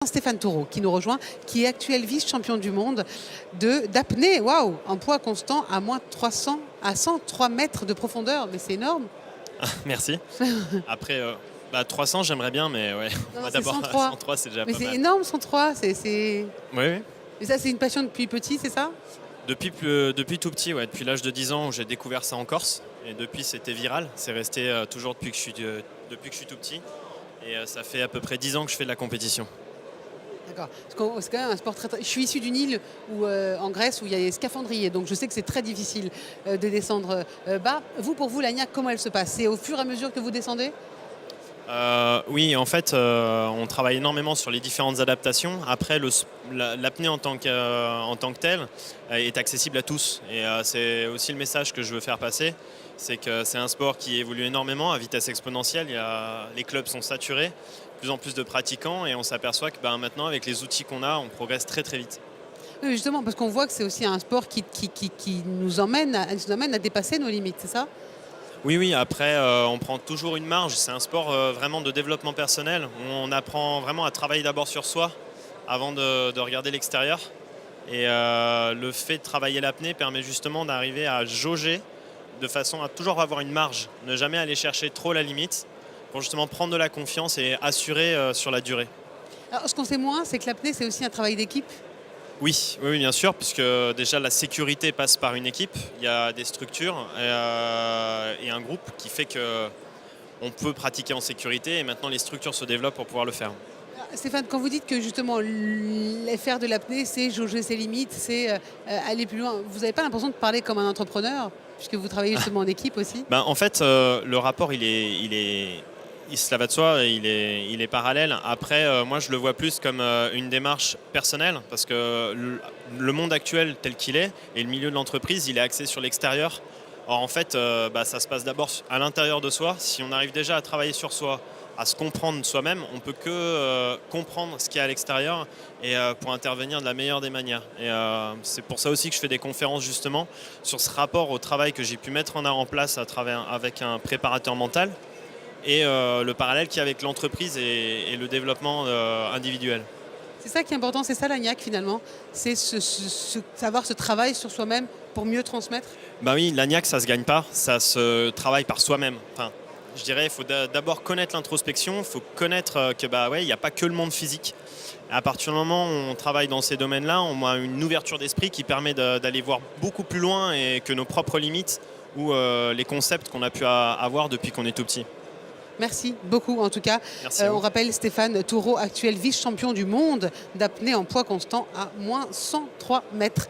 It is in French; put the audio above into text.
Stéphane Taureau qui nous rejoint, qui est actuel vice-champion du monde d'apnée, waouh, en poids constant à moins 300 à 103 mètres de profondeur, mais c'est énorme. Merci. Après, 300, j'aimerais bien, mais ouais, Non, on va c'est d'abord 103. 103, c'est déjà Mais pas c'est mal. énorme 103, Oui, oui. Et ça c'est une passion depuis petit, c'est ça? Depuis tout petit, ouais, depuis l'âge de 10 ans où j'ai découvert ça en Corse. Et depuis, c'était viral. C'est resté toujours depuis que je suis tout petit. Et ça fait à peu près 10 ans que je fais de la compétition. D'accord. C'est quand même un sport Je suis issu d'une île en Grèce où il y a des scaphandriers, donc je sais que c'est très difficile de descendre bas. Pour vous, l'agnac, comment elle se passe? C'est au fur et à mesure que vous descendez? Oui, en fait, on travaille énormément sur les différentes adaptations. Après, l'apnée en tant que telle est accessible à tous. Et c'est aussi le message que je veux faire passer. C'est que c'est un sport qui évolue énormément à vitesse exponentielle. Les clubs sont saturés, de plus en plus de pratiquants, et on s'aperçoit que maintenant, avec les outils qu'on a, on progresse très très vite. Oui, justement, parce qu'on voit que c'est aussi un sport qui nous emmène à dépasser nos limites, c'est ça? Oui, oui, après, on prend toujours une marge. C'est un sport vraiment de développement personnel, où on apprend vraiment à travailler d'abord sur soi avant de regarder l'extérieur. Et le fait de travailler l'apnée permet justement d'arriver à jauger de façon à toujours avoir une marge, ne jamais aller chercher trop la limite, pour justement prendre de la confiance et assurer sur la durée. Alors, ce qu'on sait moins, c'est que l'apnée, c'est aussi un travail d'équipe. Oui, oui, oui, bien sûr, puisque déjà la sécurité passe par une équipe. Il y a des structures et un groupe qui fait qu'on peut pratiquer en sécurité, et maintenant les structures se développent pour pouvoir le faire. Stéphane, quand vous dites que justement faire de l'apnée, c'est jauger ses limites, c'est aller plus loin, vous n'avez pas l'impression de parler comme un entrepreneur, puisque vous travaillez justement en équipe aussi? En fait, le rapport, il se va de soi, il est parallèle. Après, moi, je le vois plus comme une démarche personnelle, parce que le monde actuel tel qu'il est, et le milieu de l'entreprise, il est axé sur l'extérieur. Or, en fait, ça se passe d'abord à l'intérieur de soi. Si on arrive déjà à travailler sur soi, à se comprendre soi-même, on ne peut que comprendre ce qu'il y a à l'extérieur et pour intervenir de la meilleure des manières. Et c'est pour ça aussi que je fais des conférences justement sur ce rapport au travail que j'ai pu mettre en place avec un préparateur mental, et le parallèle qu'il y a avec l'entreprise et le développement individuel. C'est ça qui est important, c'est ça l'agnac finalement, c'est savoir ce travail sur soi-même pour mieux transmettre. Oui, l'agnac, ça ne se gagne pas, ça se travaille par soi-même. Enfin, je dirais, il faut d'abord connaître l'introspection, il faut connaître que il n'y a pas que le monde physique. À partir du moment où on travaille dans ces domaines-là, on a une ouverture d'esprit qui permet d'aller voir beaucoup plus loin et que nos propres limites ou les concepts qu'on a pu avoir depuis qu'on est tout petit. Merci beaucoup en tout cas. Merci à vous. On rappelle Stéphane Taureau, actuel vice-champion du monde d'apnée en poids constant à moins 103 mètres.